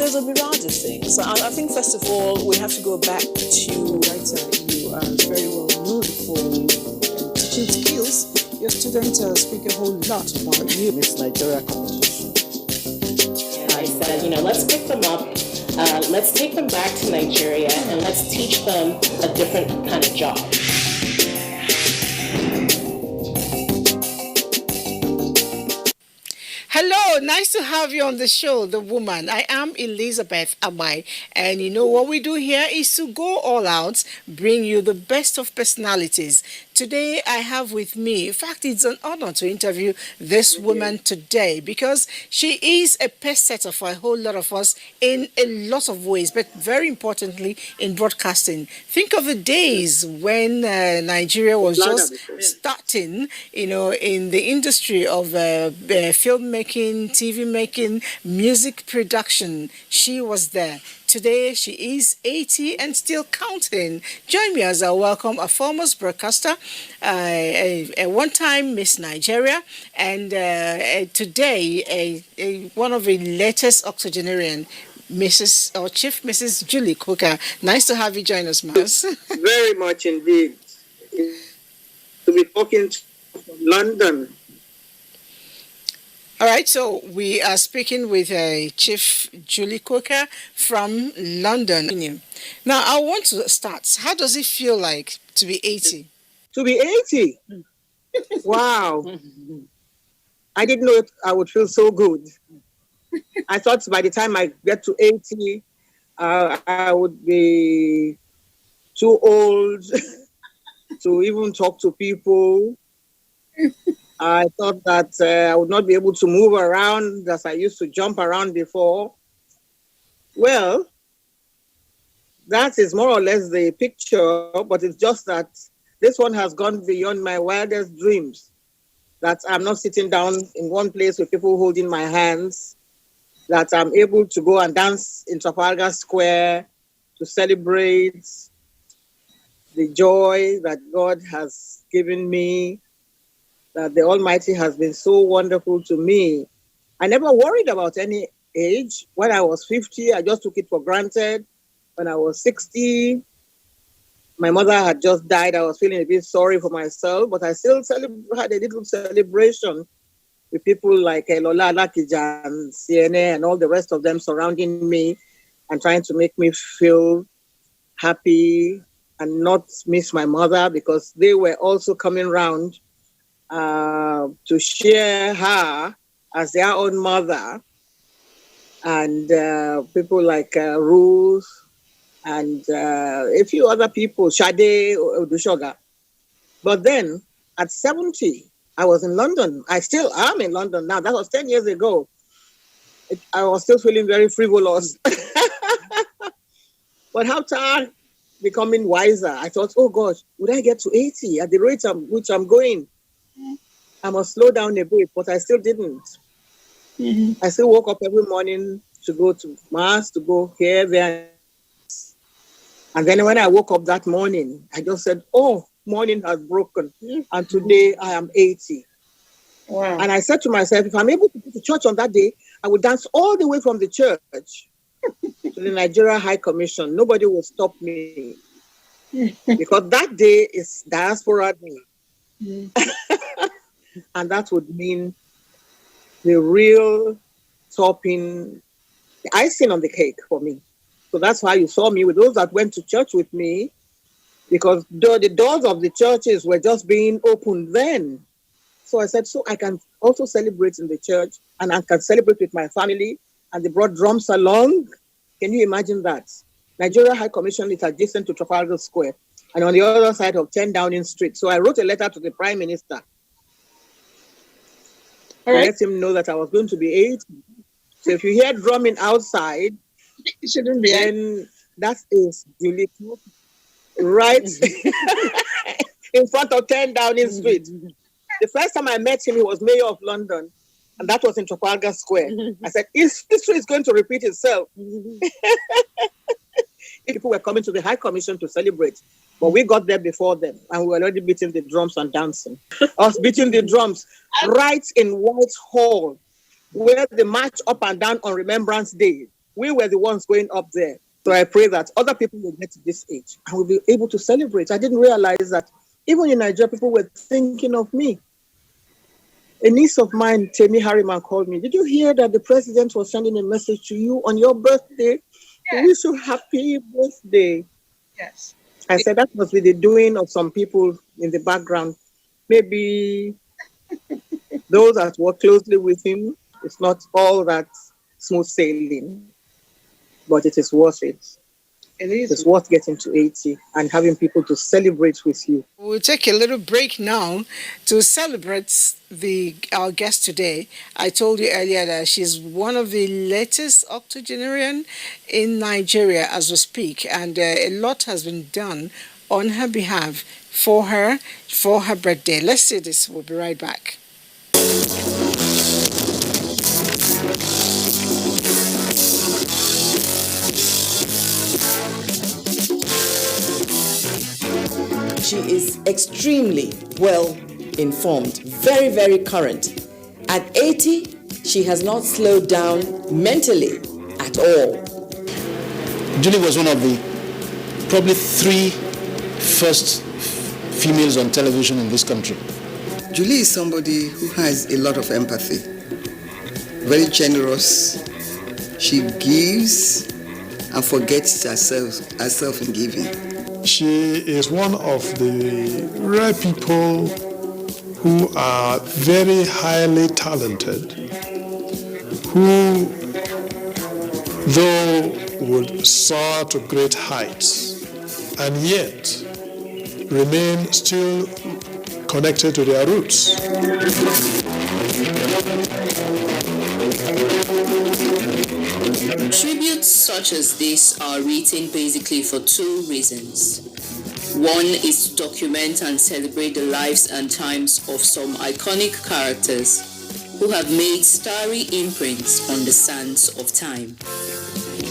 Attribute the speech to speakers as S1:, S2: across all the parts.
S1: there's a myriad of things. So I think, first of all, we have to go back to writer. You are very well known for teaching skills. Your students speak a whole lot about you. Miss Nigeria competition.
S2: And I said, let's pick them up. Let's take them back to Nigeria and let's teach them a different kind of job.
S3: Hello, nice to have you on the show, The Woman. I am Elizabeth Amai, and what we do here is to go all out, bring you the best of personalities. Today, I have with me, in fact, it's an honor to interview this woman today because she is a pace setter for a whole lot of us in a lot of ways, but very importantly in broadcasting. Think of the days when Nigeria was just starting, in the industry of filmmaking, TV making, music production. She was there. Today, she is 80 and still counting. Join me as I welcome a former broadcaster, a one-time Miss Nigeria, and today, one of the latest octogenarian, Chief Mrs. Julie Coker. Nice to have you join us, Mas.
S4: Very much indeed. To be talking to London.
S3: All right, so we are speaking with Chief Julie Coker from London. Now, I want to start. How does it feel like to be 80?
S4: To be 80? Wow. I didn't know I would feel so good. I thought by the time I get to 80, I would be too old to even talk to people. I thought that I would not be able to move around as I used to jump around before. Well, that is more or less the picture, but it's just that this one has gone beyond my wildest dreams. That I'm not sitting down in one place with people holding my hands, that I'm able to go and dance in Trafalgar Square to celebrate the joy that God has given me, that the Almighty has been so wonderful to me. I never worried about any age. When I was 50, I just took it for granted. When I was 60, my mother had just died. I was feeling a bit sorry for myself, but I still had a little celebration with people like Lola Lakija and CNA and all the rest of them surrounding me and trying to make me feel happy and not miss my mother, because they were also coming round to share her as their own mother, and people like Ruth and a few other people, Shade Odushoga. But then at 70, I was in London. I still am in London now. That was 10 years ago. I was still feeling very frivolous. But after becoming wiser, I thought, oh gosh, would I get to 80 at the rate which I'm going? I must slow down a bit, but I still didn't. Mm-hmm. I still woke up every morning to go to Mass, to go here, there. And then when I woke up that morning, I just said, oh, morning has broken. And today I am 80. Wow. And I said to myself, if I'm able to go to church on that day, I will dance all the way from the church to the Nigeria High Commission. Nobody will stop me. Because that day is Diaspora Day. And that would mean the real topping, the icing on the cake for me. So that's why you saw me with those that went to church with me, because the doors of the churches were just being opened then. So I said, so I can also celebrate in the church, and I can celebrate with my family, and they brought drums along. Can you imagine that? Nigeria High Commission is adjacent to Trafalgar Square and on the other side of 10 Downing Street. So I wrote a letter to the Prime Minister to let him know that I was going to be 80. So if you hear drumming outside,
S3: it shouldn't be.
S4: Then that is Julie right in front of 10 Downing Street. The first time I met him, he was mayor of London, and that was in Trafalgar Square. I said, history is going to repeat itself. People were coming to the High Commission to celebrate, but we got there before them, and we were already beating the drums and dancing. Us beating the drums right in Whitehall, where they march up and down on Remembrance Day. we were the ones going up there. So I pray that other people will get to this age and will be able to celebrate. I didn't realize that even in Nigeria, people were thinking of me. A niece of mine, Temi Harriman, called me. Did you hear that the president was sending a message to you on your birthday?
S1: Yes.
S4: We wish you happy birthday.
S1: Yes.
S4: I said that must be the doing of some people in the background. Maybe those that work closely with him, it's not all that smooth sailing, but it is worth it. It's worth getting to 80 and having people to celebrate with you.
S3: We'll take a little break now to celebrate our guest today. I told you earlier that she's one of the latest octogenarian in Nigeria as we speak, and a lot has been done on her behalf for her birthday. Let's see this. We'll be right back.
S5: She is extremely well informed, very, very current. At 80, she has not slowed down mentally at all.
S6: Julie was one of the probably 3 first females on television in this country.
S7: Julie is somebody who has a lot of empathy, very generous. She gives and forgets herself in giving.
S8: She is one of the rare people who are very highly talented, who, though would soar to great heights, and yet remain still connected to their roots.
S9: Tributes such as this are written basically for 2 reasons. One is to document and celebrate the lives and times of some iconic characters who have made starry imprints on the sands of time.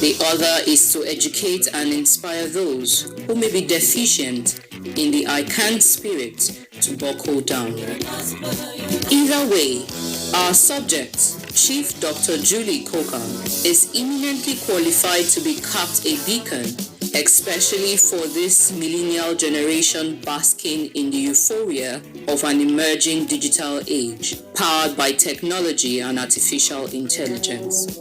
S9: The other is to educate and inspire those who may be deficient in the I can't spirit to buckle down. Either way, our subject, Chief Dr. Julie Coker, is eminently qualified to be capped a beacon, especially for this millennial generation basking in the euphoria of an emerging digital age, powered by technology and artificial intelligence.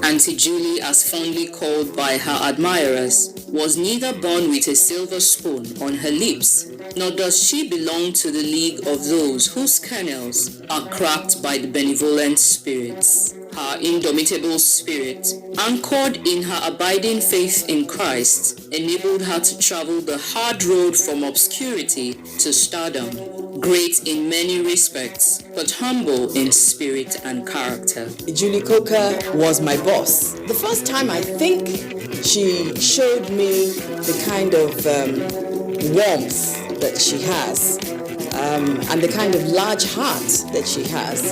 S9: Auntie Julie, as fondly called by her admirers, was neither born with a silver spoon on her lips, nor does she belong to the league of those whose kernels are cracked by the benevolent spirits. Her indomitable spirit, anchored in her abiding faith in Christ, enabled her to travel the hard road from obscurity to stardom. Great in many respects, but humble in spirit and character.
S5: Julie Coker was my boss. The first time I think she showed me the kind of warmth that she has and the kind of large heart that she has,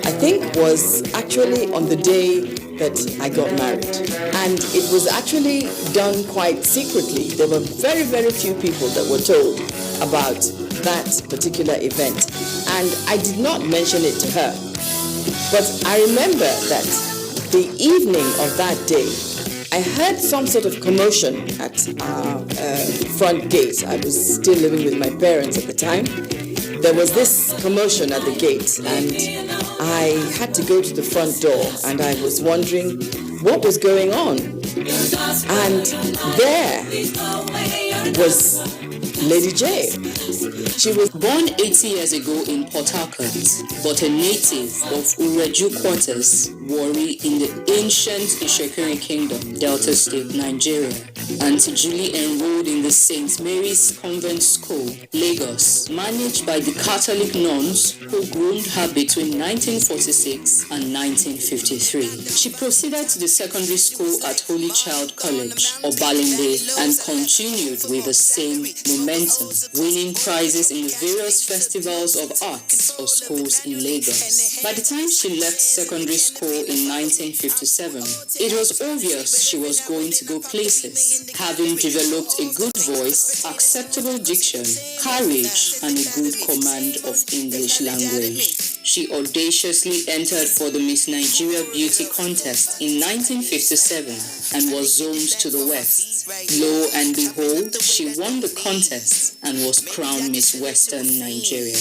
S5: I think was actually on the day that I got married. And it was actually done quite secretly. There were very, very few people that were told about that particular event. And I did not mention it to her. But I remember that the evening of that day, I heard some sort of commotion at our front gate. I was still living with my parents at the time. There was this commotion at the gate, and I had to go to the front door, and I was wondering what was going on. And there was Lady J.
S9: She was born 80 years ago in Port Harcourt, but a native of Ureju Quarters, Warri, in the ancient Ishekiri Kingdom, Delta State, Nigeria. Auntie Julie enrolled in the St. Mary's Convent School, Lagos, managed by the Catholic nuns who groomed her between 1946 and 1953. She proceeded to the secondary school at Holy Child College, Obalende, and continued with the same momentum, winning prizes in the various festivals of arts or schools in Lagos. By the time she left secondary school in 1957, it was obvious she was going to go places, having developed a good voice, acceptable diction, courage, and a good command of English language. She audaciously entered for the Miss Nigeria Beauty Contest in 1957 and was zoned to the West. Lo and behold, she won the contest and was crowned Miss Western Nigeria.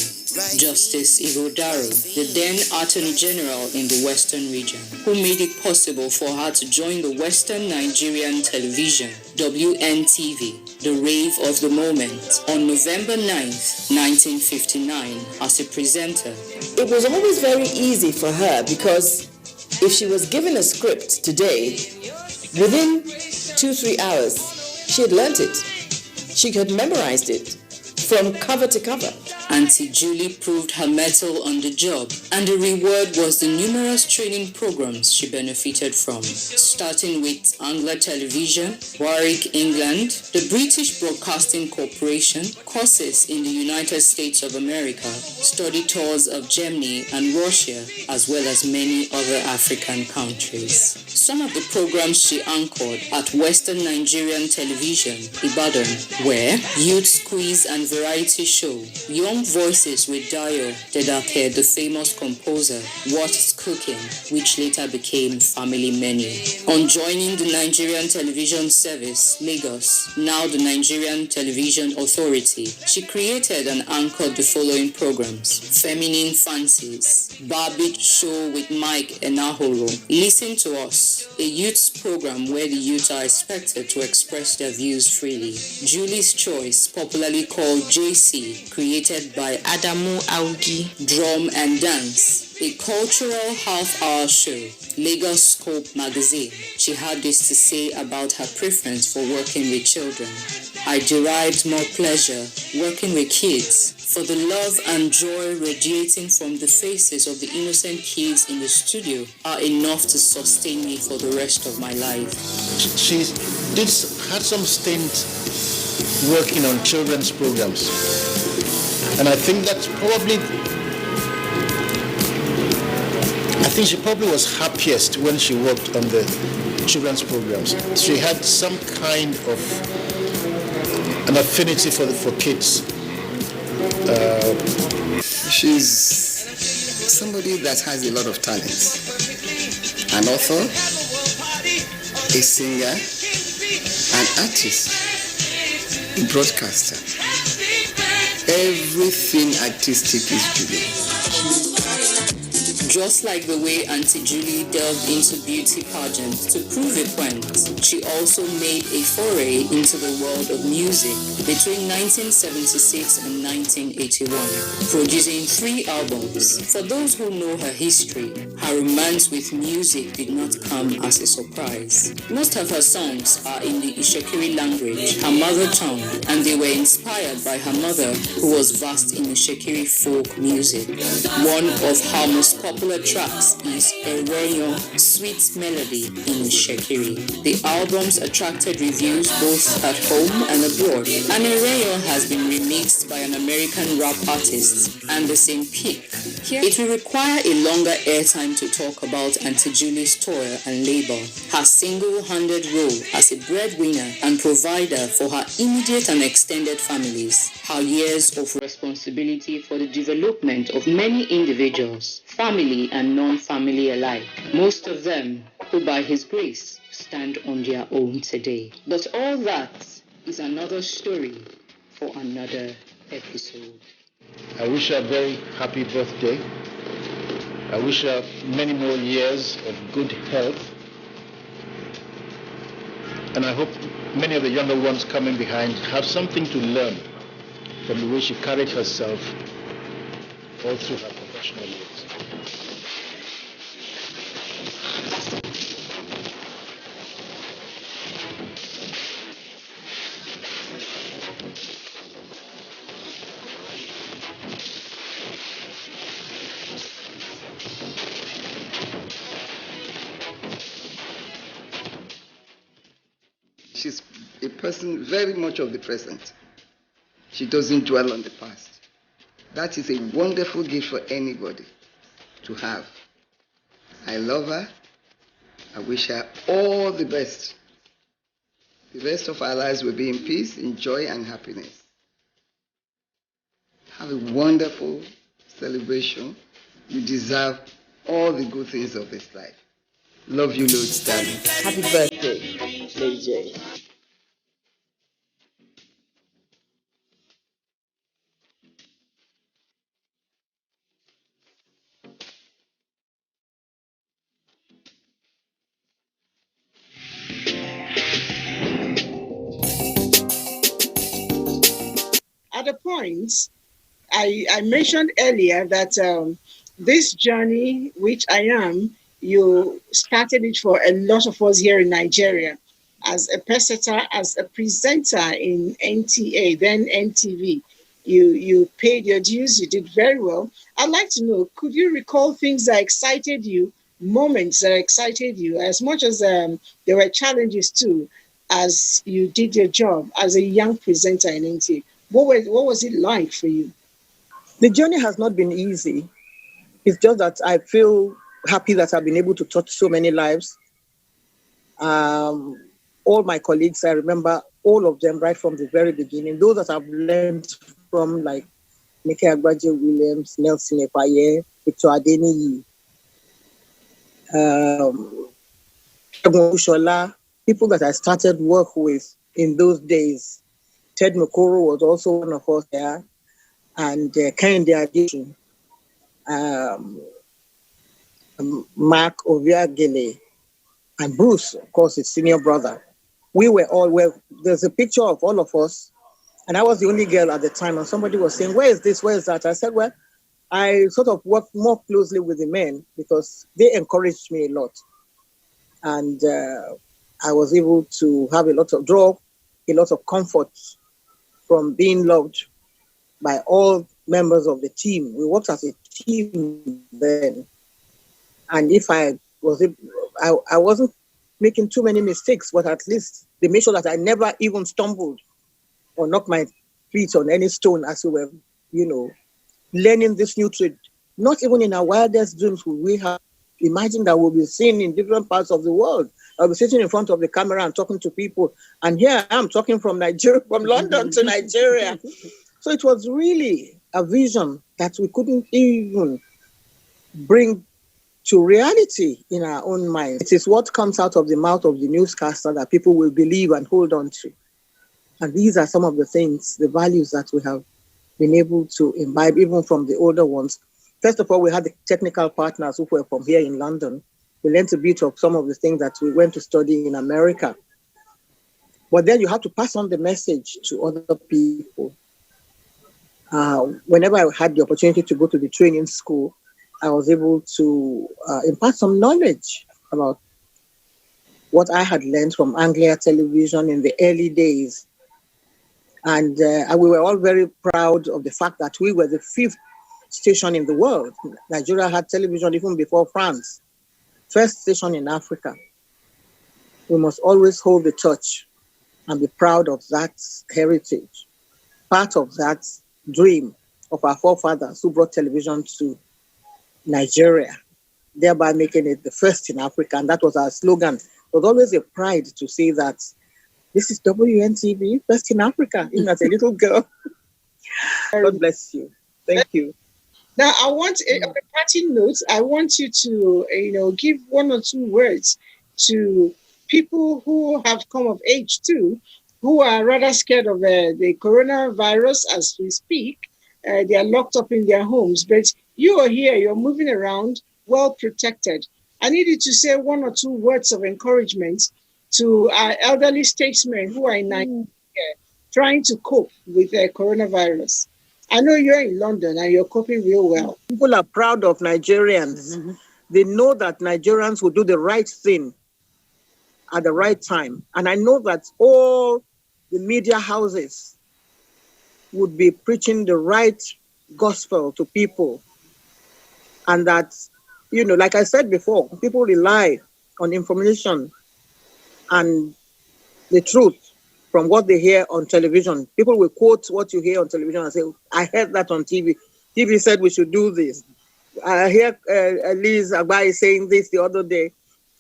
S9: Justice Igodaro, the then Attorney General in the Western region, who made it possible for her to join the Western Nigerian Television, WNTV, the rave of the moment, on November 9th, 1959, as a presenter.
S5: It was always very easy for her because if she was given a script today, within 2-3 hours, she had learnt it. She had memorized it from cover to cover.
S9: Auntie Julie proved her mettle on the job, and the reward was the numerous training programs she benefited from, starting with Anglo Television, Warwick, England, the British Broadcasting Corporation, courses in the United States of America, study tours of Germany and Russia, as well as many other African countries. Some of the programs she anchored at Western Nigerian Television, Ibadan, were Youth Quiz and Variety Show, Young Voices with Dayo Dedake, the famous composer, What is Cooking, which later became Family Menu. On joining the Nigerian Television Service, Lagos, now the Nigerian Television Authority, she created and anchored the following programs: Feminine Fancies, Barbie Show with Mike Enahoro, Listen to Us, a youth program where the youth are expected to express their views freely, Julie's Choice, popularly called JC, created by Adamu Augi, Drum and Dance, a cultural half-hour show, Lagos Scope magazine. She had this to say about her preference for working with children. I derived more pleasure working with kids, for the love and joy radiating from the faces of the innocent kids in the studio are enough to sustain me for the rest of my life.
S6: She had some stint working on children's programs. And I think she probably was happiest when she worked on the children's programs. She had some kind of an affinity for kids.
S7: She's somebody that has a lot of talent. An author, a singer, an artist, a broadcaster. Everything artistic is Julie.
S9: Just like the way Auntie Julie delved into beauty pageants to prove a point, she also made a foray into the world of music between 1976 and 1981, producing 3 albums. For those who know her history, her romance with music did not come as a surprise. Most of her songs are in the Ishekiri language, her mother tongue, and they were inspired by her mother, who was vast in Ishekiri folk music. One of her most popular tracks is Ereyo, Sweet Melody in Ishekiri. The albums attracted reviews both at home and abroad, and Ereyo has been remixed by an American rap artist, Anderson Peak. It will require a longer airtime to talk about Auntie Julie's toil and labor, her single-handed role as a breadwinner and provider for her immediate and extended families, her years of responsibility for the development of many individuals, family and non-family alike, most of them who by His grace stand on their own today. But all that is another story for another episode.
S6: I wish her a very happy birthday. I wish her many more years of good health. And I hope many of the younger ones coming behind have something to learn from the way she carried herself all through her professional years.
S7: She's a person very much of the present. She doesn't dwell on the past. That is a wonderful gift for anybody to have. I love her. I wish her all the best. The rest of our lives will be in peace, in joy, and happiness. Have a wonderful celebration You deserve all the good things of this life. Love you loads, darling.
S5: Happy birthday, Lady J.
S1: At a point, I mentioned earlier that this journey, which I am, you started it for a lot of us here in Nigeria as a presenter, as a presenter in NTA, then NTV. You paid your dues, you did very well. I'd like to know, could you recall things that excited you, moments that excited you, as much as there were challenges too, as you did your job as a young presenter in NTA? What was it like for you?
S4: The journey has not been easy. It's just that I feel happy that I've been able to touch so many lives. All my colleagues, I remember all of them right from the very beginning. Those that I've learned from, like Nike Agbaje Williams, Nelson Epaye, Victor Adeniyi, Shola, people that I started work with in those days. Ted Mokoro was also one of us there, and Kehinde Addition, Mark Oviagele, and Bruce, of course, his senior brother. We were all, there's a picture of all of us, and I was the only girl at the time, and somebody was saying, where is this, where is that? I said, well, I sort of worked more closely with the men because they encouraged me a lot. And I was able to have draw a lot of comfort from being loved by all members of the team. We worked as a team then. And if I wasn't making too many mistakes, but at least they made sure that I never even stumbled or knocked my feet on any stone as we were, learning this new trade. Not even in our wildest dreams would we have imagined that we'll be seen in different parts of the world. I'll be sitting in front of the camera and talking to people. And here I am talking from Nigeria, from London to Nigeria. So it was really a vision that we couldn't even bring to reality in our own minds. It is what comes out of the mouth of the newscaster that people will believe and hold on to. And these are some of the things, the values that we have been able to imbibe, even from the older ones. First of all, we had the technical partners who were from here in London. We learned a bit of some of the things that we went to study in America. But then you have to pass on the message to other people. Whenever I had the opportunity to go to the training school, I was able to impart some knowledge about what I had learned from Anglia television in the early days. And we were all very proud of the fact that we were the 5th station in the world. Nigeria had television even before France. First station in Africa. We must always hold the torch and be proud of that heritage. Part of that dream of our forefathers who brought television to Nigeria, thereby making it the first in Africa. And that was our slogan. It was always a pride to say that this is WNTV, first in Africa, even as a little girl. God bless you. Thank you.
S1: Now, I want, on a parting note, I want you to, give one or two words to people who have come of age too, who are rather scared of the coronavirus as we speak. They are locked up in their homes, but you are here, you're moving around, well protected. I need you to say one or two words of encouragement to our elderly statesmen who are in Nigeria trying to cope with the coronavirus. I know you're in London and you're coping real well.
S4: People are proud of Nigerians. Mm-hmm. They know that Nigerians will do the right thing at the right time. And I know that all the media houses would be preaching the right gospel to people. And that, like I said before, people rely on information and the truth from what they hear on television. People will quote what you hear on television and say, I heard that on TV. TV said we should do this. I hear Liz Agbaye saying this the other day.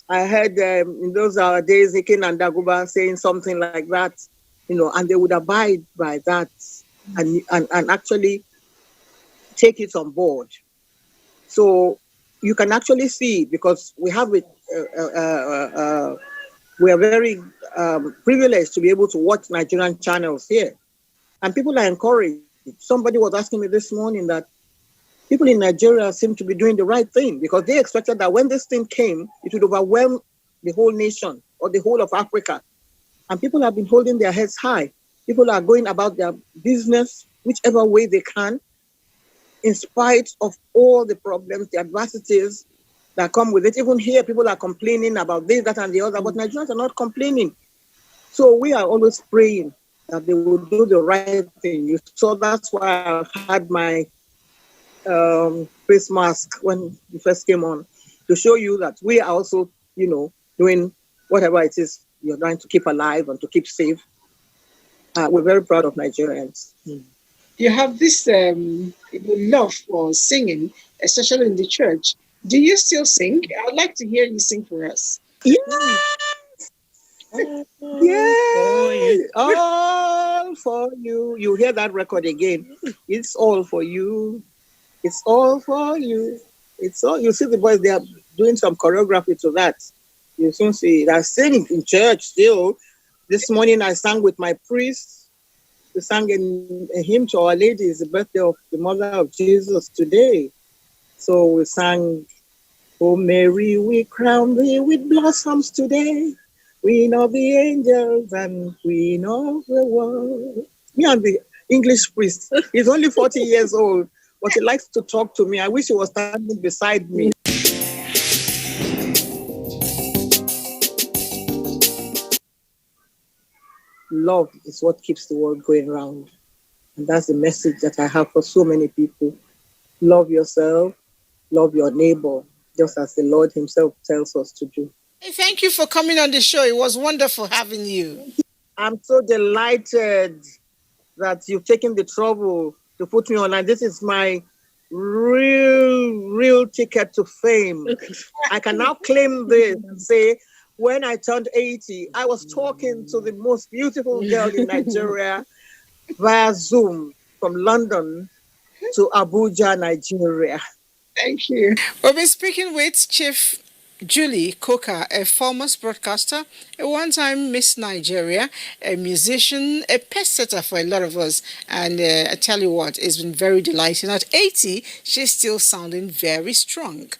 S4: I heard in those days, Ikin and Daguba saying something like that, and they would abide by that and actually take it on board. So you can actually see, because we have it, we are very privileged to be able to watch Nigerian channels here. And people are encouraged. Somebody was asking me this morning that people in Nigeria seem to be doing the right thing, because they expected that when this thing came, it would overwhelm the whole nation or the whole of Africa. And people have been holding their heads high. People are going about their business whichever way they can, in spite of all the problems, the adversities that come with it. Even here, people are complaining about this, that, and the other, but Nigerians are not complaining. So we are always praying that they will do the right thing. So that's why I had my face mask when you first came on, to show you that we are also, doing whatever it is you're trying to keep alive and to keep safe. We're very proud of Nigerians.
S1: You have this love for singing, especially in the church. Do you still sing? I'd like to hear you sing for us.
S4: Yeah. Yeah, all for you. You hear that record again. It's all for you. It's all for you. It's all. You see the boys, they are doing some choreography to that. You soon see. I sing in church still. This morning I sang with my priest. We sang a hymn to Our Lady. It's the birthday of the Mother of Jesus today. So we sang, "Oh Mary, we crown thee with blossoms today. Queen of the angels and queen of the world." Me and the English priest, he's only 40 years old, but he likes to talk to me. I wish he was standing beside me. Love is what keeps the world going round. And that's the message that I have for so many people. Love yourself, love your neighbor, just as the Lord himself tells us to do.
S3: Hey, thank you for coming on the show. It was wonderful having you.
S4: I'm so delighted that you've taken the trouble to put me on. And this is my real ticket to fame. I can now claim this and say, when I turned 80, I was talking to the most beautiful girl in Nigeria via Zoom from London to Abuja, Nigeria.
S1: Thank you.
S3: We've been speaking with Chief Julie Coker, a former broadcaster, a one-time Miss Nigeria, a musician, a pest setter for a lot of us. And I tell you what, it's been very delighting. At 80, she's still sounding very strong.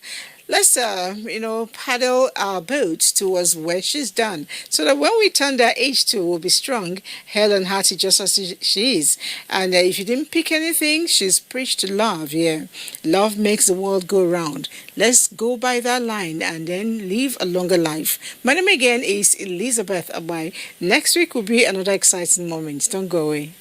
S3: Let's, paddle our boat towards where she's done, so that when we turn that age to, we'll be strong, hale and hearty, just as she is. And if you didn't pick anything, she's preached love. Yeah, love makes the world go round. Let's go by that line and then live a longer life. My name again is Elizabeth Abai. Next week will be another exciting moment. Don't go away.